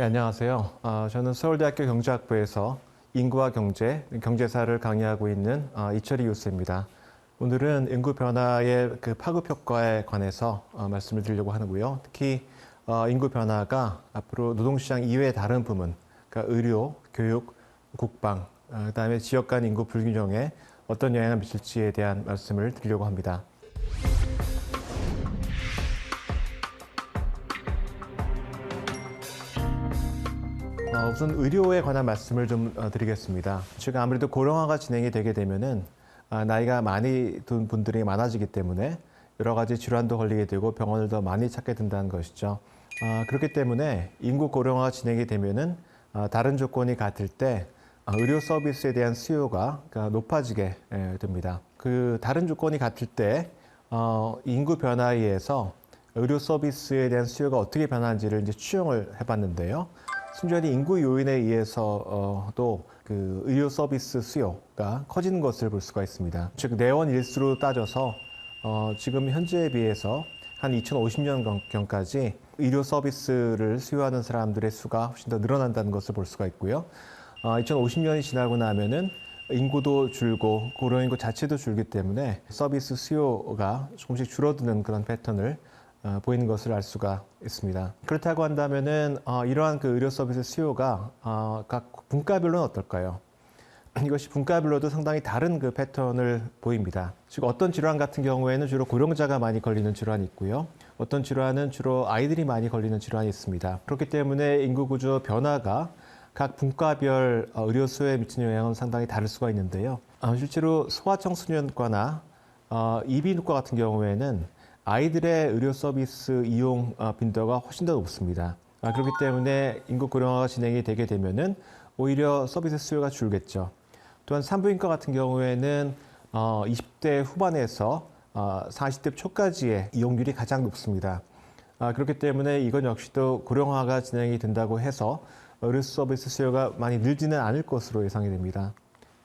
네, 안녕하세요. 저는 서울대학교 경제학부에서 인구와 경제, 경제사를 강의하고 있는 이철희 교수입니다. 오늘은 인구 변화의 그 파급 효과에 관해서 말씀을 드리려고 하고요. 특히 인구 변화가 앞으로 노동시장 이외의 다른 부문, 그러니까 의료, 교육, 국방, 그다음에 지역 간 인구 불균형에 어떤 영향을 미칠지에 대한 말씀을 드리려고 합니다. 우선 의료에 관한 말씀을 좀 드리겠습니다. 지금 아무래도 고령화가 진행이 되게 되면은 나이가 많이 든 분들이 많아지기 때문에 여러 가지 질환도 걸리게 되고 병원을 더 많이 찾게 된다는 것이죠. 그렇기 때문에 인구 고령화가 진행이 되면은 다른 조건이 같을 때 의료 서비스에 대한 수요가 높아지게 됩니다. 그 다른 조건이 같을 때 인구 변화에 의해서 의료 서비스에 대한 수요가 어떻게 변하는지를 이제 추정을 해봤는데요. 순전히 인구 요인에 의해서도 그 의료 서비스 수요가 커지는 것을 볼 수가 있습니다. 즉 내원 일수로 따져서 지금 현재에 비해서 한 2050년경까지 의료 서비스를 수요하는 사람들의 수가 훨씬 더 늘어난다는 것을 볼 수가 있고요. 2050년이 지나고 나면은 인구도 줄고 고령 인구 자체도 줄기 때문에 서비스 수요가 조금씩 줄어드는 그런 패턴을 보이는 것을 알 수가 있습니다. 그렇다고 한다면은 이러한 그 의료 서비스 수요가 각 분과별로는 어떨까요? 이것이 분과별로도 상당히 다른 그 패턴을 보입니다. 즉 어떤 질환 같은 경우에는 주로 고령자가 많이 걸리는 질환이 있고요. 어떤 질환은 주로 아이들이 많이 걸리는 질환이 있습니다. 그렇기 때문에 인구 구조 변화가 각 분과별 의료 수요에 미치는 영향은 상당히 다를 수가 있는데요. 실제로 소아청소년과나 이비인후과 같은 경우에는 아이들의 의료 서비스 이용 빈도가 훨씬 더 높습니다. 그렇기 때문에 인구 고령화가 진행이 되게 되면은 오히려 서비스 수요가 줄겠죠. 또한 산부인과 같은 경우에는 20대 후반에서 40대 초까지의 이용률이 가장 높습니다. 그렇기 때문에 이건 역시도 고령화가 진행이 된다고 해서 의료 서비스 수요가 많이 늘지는 않을 것으로 예상이 됩니다.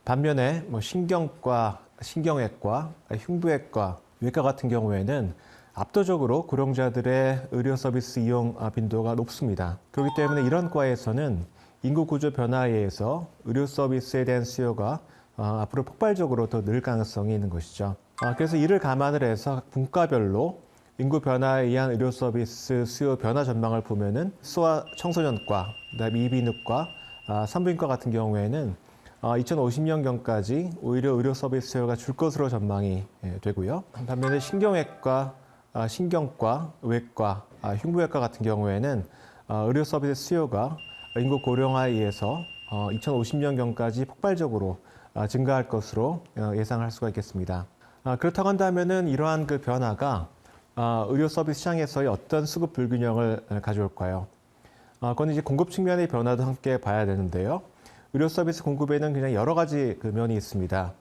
반면에 신경과, 신경외과, 흉부외과, 외과 같은 경우에는 압도적으로 고령자들의 의료 서비스 이용 빈도가 높습니다. 그렇기 때문에 이런 과에서는 인구 구조 변화에 의해서 의료 서비스에 대한 수요가 앞으로 폭발적으로 더 늘 가능성이 있는 것이죠. 그래서 이를 감안을 해서 분과별로 인구 변화에 의한 의료 서비스 수요 변화 전망을 보면은 소아 청소년과, 그다음에 이비인후과, 산부인과 같은 경우에는 2050년경까지 오히려 의료 서비스 수요가 줄 것으로 전망이 되고요. 반면에 신경외과, 신경과, 외과, 흉부외과 같은 경우에는 의료 서비스 수요가 인구 고령화에 의해서 2050년경까지 폭발적으로 증가할 것으로 예상할 수가 있겠습니다. 그렇다고 한다면은 이러한 그 변화가 의료 서비스 시장에서의 어떤 수급 불균형을 가져올까요? 그건 이제 공급 측면의 변화도 함께 봐야 되는데요. 의료 서비스 공급에는 그냥 여러 가지 그 면이 있습니다.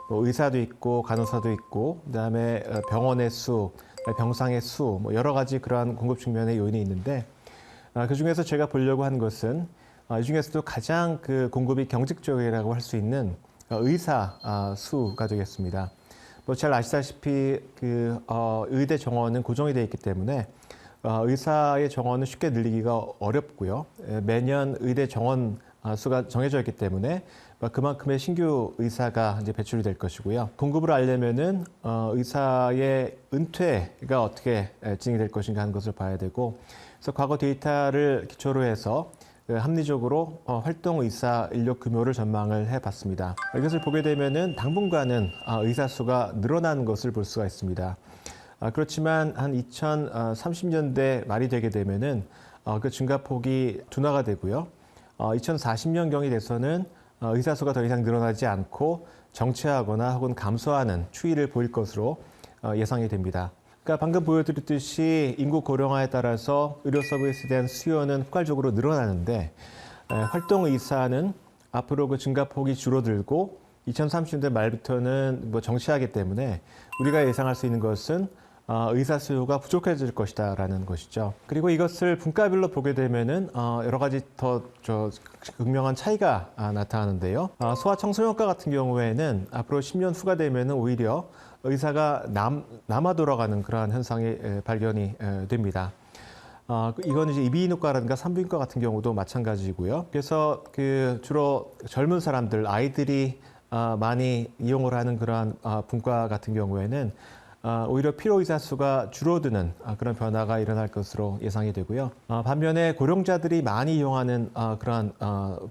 의사도 있고 간호사도 있고 그다음에 병원의 수, 병상의 수, 여러 가지 그러한 공급 측면의 요인이 있는데 그 중에서 제가 보려고 한 것은 이 중에서도 가장 그 공급이 경직적이라고 할 수 있는 의사 수가 되겠습니다. 잘 아시다시피 그 의대 정원은 고정이 되어 있기 때문에 의사의 정원은 쉽게 늘리기가 어렵고요. 매년 의대 정원 수가 정해져 있기 때문에 그만큼의 신규 의사가 이제 배출이 될 것이고요. 공급을 알려면은 의사의 은퇴가 어떻게 진행이 될 것인가 하는 것을 봐야 되고, 그래서 과거 데이터를 기초로 해서 합리적으로 활동 의사 인력 규모를 전망을 해봤습니다. 이것을 보게 되면은 당분간은 의사 수가 늘어나는 것을 볼 수가 있습니다. 그렇지만 한 2030년대 말이 되게 되면은 그 증가폭이 둔화가 되고요. 2040년경이 돼서는 의사 수가 더 이상 늘어나지 않고 정체하거나 혹은 감소하는 추이를 보일 것으로 예상이 됩니다. 그러니까 방금 보여드렸듯이 인구 고령화에 따라서 의료 서비스에 대한 수요는 폭발적으로 늘어나는데 활동 의사는 앞으로 그 증가폭이 줄어들고 2030년대 말부터는 정체하기 때문에 우리가 예상할 수 있는 것은 의사 수요가 부족해질 것이다라는 것이죠. 그리고 이것을 분과별로 보게 되면은 여러 가지 더 극명한 차이가 나타나는데요. 소아청소년과 같은 경우에는 앞으로 10년 후가 되면은 오히려 의사가 남아 돌아가는 그러한 현상이 발견이 됩니다. 이거는 이제 이비인후과라든가 산부인과 같은 경우도 마찬가지고요. 그래서 그 주로 젊은 사람들, 아이들이 많이 이용을 하는 그러한 분과 같은 경우에는 오히려 피로의사 수가 줄어드는 그런 변화가 일어날 것으로 예상이 되고요. 반면에 고령자들이 많이 이용하는 그러한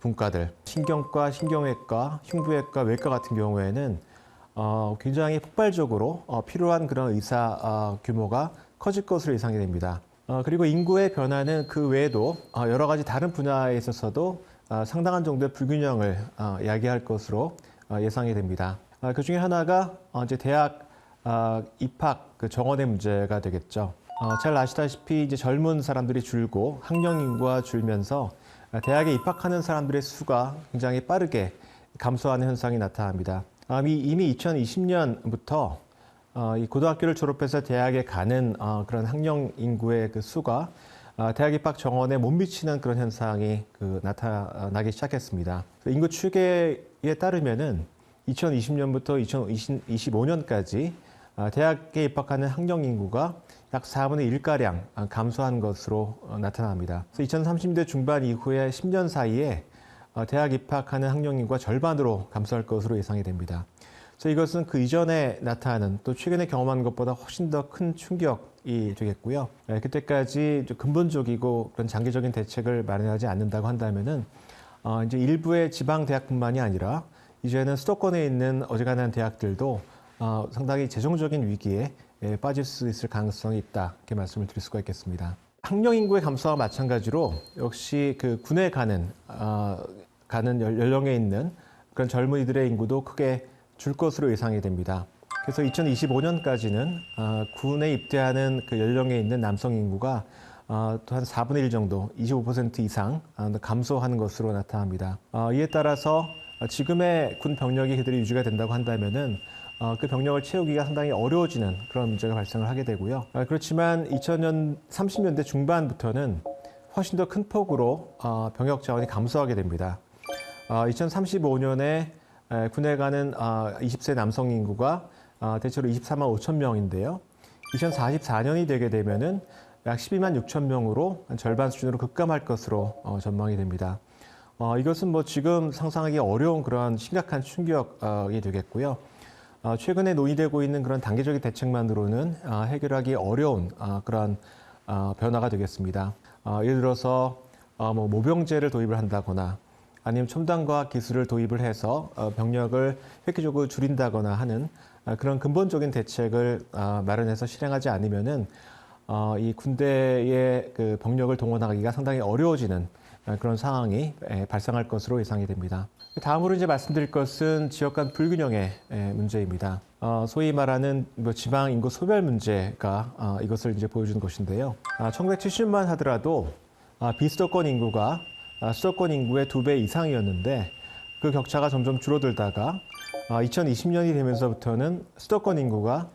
분과들, 신경과, 신경외과, 흉부외과, 외과 같은 경우에는 굉장히 폭발적으로 필요한 그런 의사 규모가 커질 것으로 예상이 됩니다. 그리고 인구의 변화는 그 외에도 여러 가지 다른 분야에 있어서도 상당한 정도의 불균형을 야기할 것으로 예상이 됩니다. 그 중에 하나가 이제 대학 입학 그 정원의 문제가 되겠죠. 잘 아시다시피 이제 젊은 사람들이 줄고 학령 인구가 줄면서 대학에 입학하는 사람들의 수가 굉장히 빠르게 감소하는 현상이 나타납니다. 이미 2020년부터 이 고등학교를 졸업해서 대학에 가는 그런 학령 인구의 그 수가 대학 입학 정원에 못 미치는 그런 현상이 나타나기 시작했습니다. 인구 추계에 따르면은 2020년부터 2025년까지 대학에 입학하는 학령 인구가 약 4분의 1가량 감소한 것으로 나타납니다. 그래서 2030대 중반 이후에 10년 사이에 대학 입학하는 학령 인구가 절반으로 감소할 것으로 예상이 됩니다. 그래서 이것은 그 이전에 나타나는 또 최근에 경험한 것보다 훨씬 더 큰 충격이 되겠고요. 그때까지 근본적이고 그런 장기적인 대책을 마련하지 않는다고 한다면은 이제 일부의 지방 대학뿐만이 아니라 이제는 수도권에 있는 어지간한 대학들도 상당히 재정적인 위기에 빠질 수 있을 가능성이 있다, 이렇게 말씀을 드릴 수가 있겠습니다. 학령 인구의 감소와 마찬가지로 역시 그 군에 가는 연령에 있는 그런 젊은이들의 인구도 크게 줄 것으로 예상이 됩니다. 그래서 2025년까지는 군에 입대하는 그 연령에 있는 남성 인구가 또 한 4분의 1 정도, 25% 이상 감소하는 것으로 나타납니다. 이에 따라서 지금의 군 병력이 그대로 유지가 된다고 한다면은 그 병력을 채우기가 상당히 어려워지는 그런 문제가 발생을 하게 되고요. 그렇지만 2030년대 중반부터는 훨씬 더 큰 폭으로 병역 자원이 감소하게 됩니다. 2035년에 군에 가는 20세 남성 인구가 대체로 24만 5천 명인데요. 2044년이 되게 되면은 약 12만 6천 명으로 절반 수준으로 급감할 것으로 전망이 됩니다. 이것은 뭐 지금 상상하기 어려운 그런 심각한 충격이 되겠고요. 최근에 논의되고 있는 그런 단계적인 대책만으로는 해결하기 어려운 그런 변화가 되겠습니다. 예를 들어서 뭐 모병제를 도입을 한다거나 아니면 첨단과학 기술을 도입을 해서 병력을 획기적으로 줄인다거나 하는 그런 근본적인 대책을 마련해서 실행하지 않으면은 이 군대의 그 병력을 동원하기가 상당히 어려워지는 그런 상황이 발생할 것으로 예상이 됩니다. 다음으로 이제 말씀드릴 것은 지역 간 불균형의 문제입니다. 소위 말하는 뭐 지방 인구 소멸 문제가 이것을 이제 보여주는 것인데요. 1970만 하더라도 비수도권 인구가 수도권 인구의 2배 이상이었는데 그 격차가 점점 줄어들다가 2020년이 되면서부터는 수도권 인구가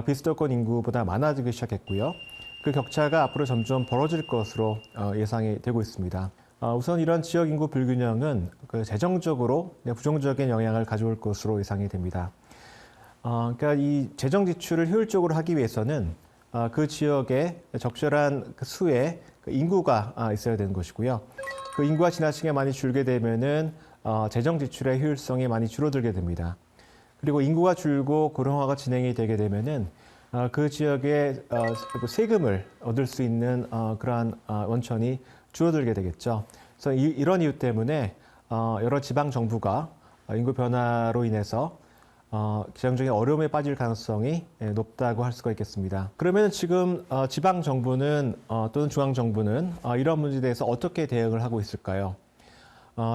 비수도권 인구보다 많아지기 시작했고요. 그 격차가 앞으로 점점 벌어질 것으로 예상이 되고 있습니다. 우선 이런 지역 인구 불균형은 그 재정적으로 부정적인 영향을 가져올 것으로 예상이 됩니다. 그러니까 이 재정 지출을 효율적으로 하기 위해서는 그 지역에 적절한 그 수의 인구가 있어야 되는 것이고요. 그 인구가 지나치게 많이 줄게 되면은 재정 지출의 효율성이 많이 줄어들게 됩니다. 그리고 인구가 줄고 고령화가 진행이 되게 되면은 그 지역에 세금을 얻을 수 있는 그러한 원천이 줄어들게 되겠죠. 그래서 이런 이유 때문에 여러 지방 정부가 인구 변화로 인해서 재정적인 어려움에 빠질 가능성이 높다고 할 수가 있겠습니다. 그러면 지금 지방 정부는 또는 중앙 정부는 이런 문제에 대해서 어떻게 대응을 하고 있을까요?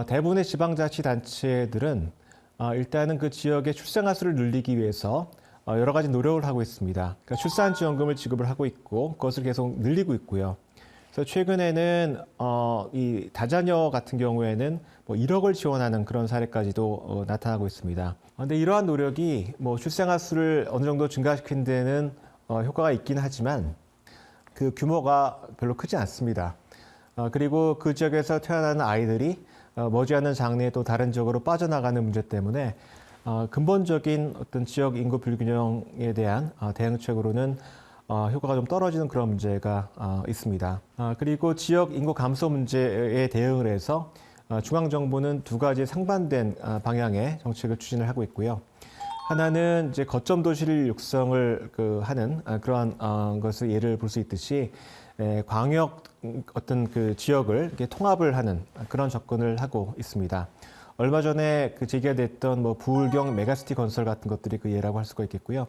대부분의 지방자치단체들은 일단은 그 지역의 출생아 수를 늘리기 위해서 여러 가지 노력을 하고 있습니다. 그러니까 출산지원금을 지급을 하고 있고 그것을 계속 늘리고 있고요. 그래서 최근에는 이 다자녀 같은 경우에는 뭐 1억을 지원하는 그런 사례까지도 나타나고 있습니다. 그런데 이러한 노력이 뭐 출생아 수를 어느 정도 증가시키는 데는 효과가 있긴 하지만 그 규모가 별로 크지 않습니다. 그리고 그 지역에서 태어나는 아이들이 머지않은 장래에 또 다른 지역으로 빠져나가는 문제 때문에 근본적인 어떤 지역 인구 불균형에 대한 대응책으로는 효과가 좀 떨어지는 그런 문제가 있습니다. 그리고 지역 인구 감소 문제에 대응을 해서 중앙정부는 두 가지 상반된 방향의 정책을 추진을 하고 있고요. 하나는 이제 거점 도시를 육성을 하는 그러한 것을 예를 볼 수 있듯이 광역 어떤 그 지역을 이렇게 통합을 하는 그런 접근을 하고 있습니다. 얼마 전에 제기가 됐던 뭐 부울경 메가시티 건설 같은 것들이 그 예라고 할 수가 있겠고요.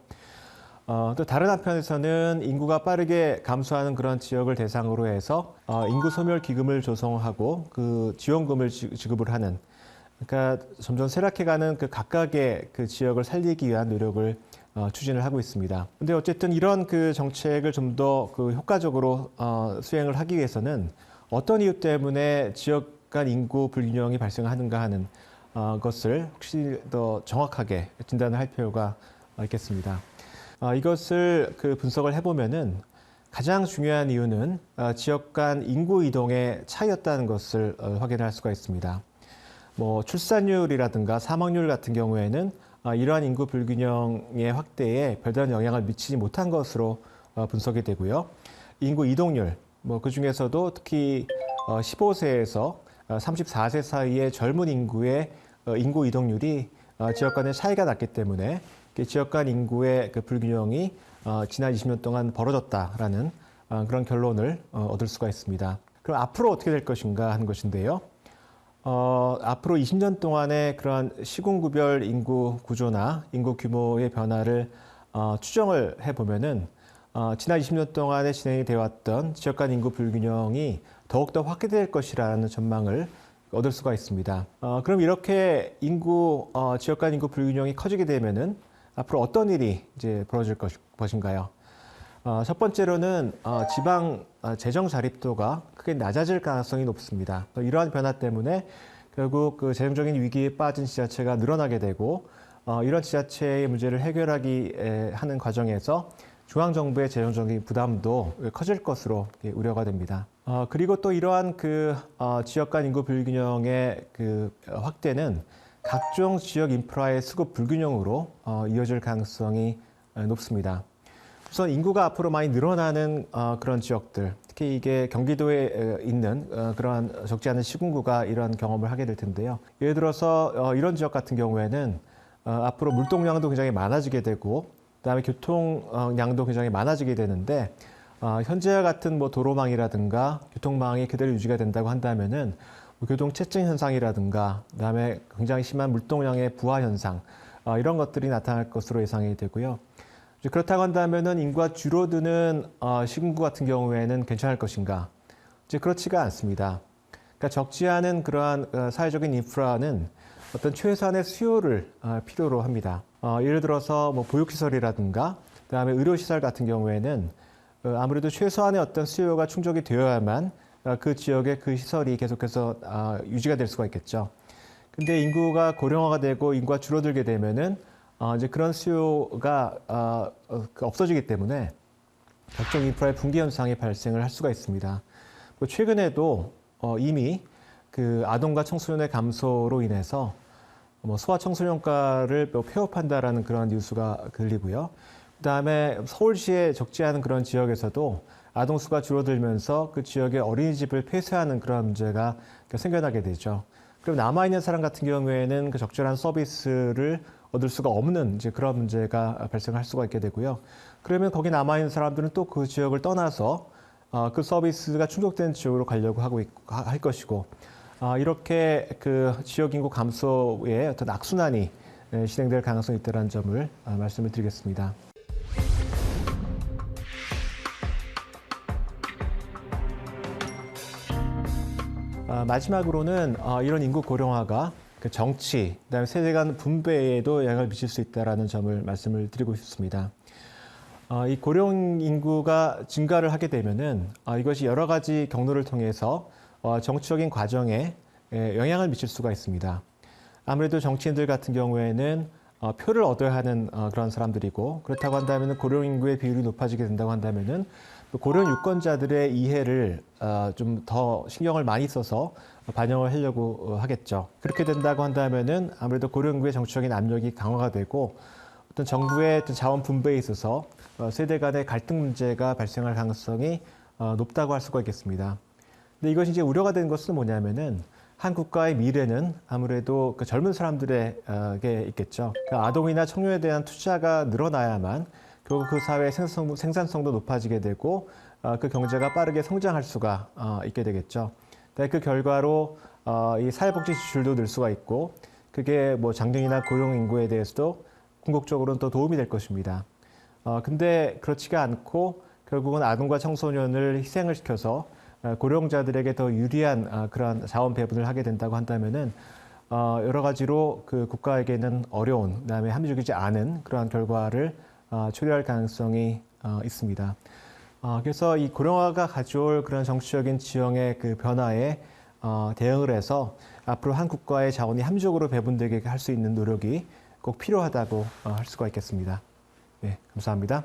또 다른 한편에서는 인구가 빠르게 감소하는 그런 지역을 대상으로 해서 인구 소멸 기금을 조성하고 그 지원금을 지급을 하는, 그러니까 점점 쇠락해가는 그 각각의 그 지역을 살리기 위한 노력을 추진을 하고 있습니다. 근데 어쨌든 이런 그 정책을 좀 더 그 효과적으로 수행을 하기 위해서는 어떤 이유 때문에 지역 간 인구 불균형이 발생하는가 하는 것을 혹시 더 정확하게 진단을 할 필요가 있겠습니다. 이것을 그 분석을 해보면은 가장 중요한 이유는 지역 간 인구 이동의 차이였다는 것을 확인할 수가 있습니다. 뭐 출산율이라든가 사망률 같은 경우에는 이러한 인구 불균형의 확대에 별다른 영향을 미치지 못한 것으로 분석이 되고요. 인구 이동률, 뭐 그 중에서도 특히 15세에서 34세 사이의 젊은 인구의 인구 이동률이 지역 간의 차이가 났기 때문에 지역 간 인구의 그 불균형이 지난 20년 동안 벌어졌다라는 그런 결론을 얻을 수가 있습니다. 그럼 앞으로 어떻게 될 것인가 하는 것인데요. 앞으로 20년 동안의 그런 시군구별 인구 구조나 인구 규모의 변화를 추정을 해보면은 지난 20년 동안에 진행이 되어 왔던 지역 간 인구 불균형이 더욱더 확대될 것이라는 전망을 얻을 수가 있습니다. 그럼 이렇게 지역 간 인구 불균형이 커지게 되면은 앞으로 어떤 일이 이제 벌어질 것인가요? 첫 번째로는 지방 재정 자립도가 크게 낮아질 가능성이 높습니다. 이러한 변화 때문에 결국 그 재정적인 위기에 빠진 지자체가 늘어나게 되고 이런 지자체의 문제를 해결하기 하는 과정에서 중앙정부의 재정적인 부담도 커질 것으로 우려가 됩니다. 그리고 또 이러한 지역 간 인구 불균형의 확대는 각종 지역 인프라의 수급 불균형으로 이어질 가능성이 높습니다. 우선 인구가 앞으로 많이 늘어나는 그런 지역들, 특히 이게 경기도에 있는 그러한 적지 않은 시군구가 이러한 경험을 하게 될 텐데요. 예를 들어서 이런 지역 같은 경우에는 앞으로 물동량도 굉장히 많아지게 되고, 그다음에 교통량도 굉장히 많아지게 되는데, 현재와 같은 뭐 도로망이라든가 교통망이 그대로 유지가 된다고 한다면은 교통 체증 현상이라든가, 그다음에 굉장히 심한 물동량의 부하 현상, 이런 것들이 나타날 것으로 예상이 되고요. 그렇다고 한다면은 인구가 줄어드는 시군구 같은 경우에는 괜찮을 것인가? 이제 그렇지가 않습니다. 그러니까 적지 않은 그러한 사회적인 인프라는 어떤 최소한의 수요를 필요로 합니다. 예를 들어서 뭐 보육시설이라든가, 그다음에 의료시설 같은 경우에는 아무래도 최소한의 어떤 수요가 충족이 되어야만 그 지역의 그 시설이 계속해서 유지가 될 수가 있겠죠. 근데 인구가 고령화가 되고 인구가 줄어들게 되면은 이제 그런 수요가 없어지기 때문에 각종 인프라의 붕괴 현상이 발생을 할 수가 있습니다. 최근에도 이미 그 아동과 청소년의 감소로 인해서 뭐 소아 청소년과를 폐업한다라는 그런 뉴스가 들리고요. 그다음에 서울시의 적지 않은 그런 지역에서도 아동 수가 줄어들면서 그 지역의 어린이집을 폐쇄하는 그런 문제가 생겨나게 되죠. 그럼 남아있는 사람 같은 경우에는 그 적절한 서비스를 얻을 수가 없는 이제 그런 문제가 발생할 수가 있게 되고요. 그러면 거기 남아있는 사람들은 또 그 지역을 떠나서 그 서비스가 충족된 지역으로 가려고 할 것이고, 이렇게 그 지역 인구 감소의 어떤 악순환이 진행될 가능성이 있다는 점을 말씀을 드리겠습니다. 마지막으로는 이런 인구 고령화가 그 정치, 그다음에 세대 간 분배에도 영향을 미칠 수 있다는 점을 말씀을 드리고 싶습니다. 이 고령 인구가 증가를 하게 되면은 이것이 여러 가지 경로를 통해서 정치적인 과정에 영향을 미칠 수가 있습니다. 아무래도 정치인들 같은 경우에는 표를 얻어야 하는 그런 사람들이고, 그렇다고 한다면 고령 인구의 비율이 높아지게 된다고 한다면은 고령 유권자들의 이해를 좀 더 신경을 많이 써서 반영을 하려고 하겠죠. 그렇게 된다고 한다면은 아무래도 고령 인구의 정치적인 압력이 강화가 되고, 어떤 정부의 어떤 자원 분배에 있어서 세대 간의 갈등 문제가 발생할 가능성이 높다고 할 수가 있겠습니다. 근데 이것이 이제 우려가 되는 것은 뭐냐면은 한 국가의 미래는 아무래도 그 젊은 사람들에게 있겠죠. 그 아동이나 청년에 대한 투자가 늘어나야만 결국 그 사회의 생산성도 높아지게 되고 그 경제가 빠르게 성장할 수가 있게 되겠죠. 그 결과로 이 사회복지 지출도 늘 수가 있고 그게 뭐 장년이나 고령 인구에 대해서도 궁극적으로는 또 도움이 될 것입니다. 근데 그렇지가 않고 결국은 아동과 청소년을 희생을 시켜서 고령자들에게 더 유리한 그러한 자원 배분을 하게 된다고 한다면은 여러 가지로 그 국가에게는 어려운, 그다음에 합리적이지 않은 그러한 결과를 초래할 가능성이 있습니다. 그래서 이 고령화가 가져올 그런 정치적인 지형의 그 변화에 대응을 해서 앞으로 한 국가의 자원이 합리적으로 배분되게 할 수 있는 노력이 꼭 필요하다고 할 수가 있겠습니다. 네, 감사합니다.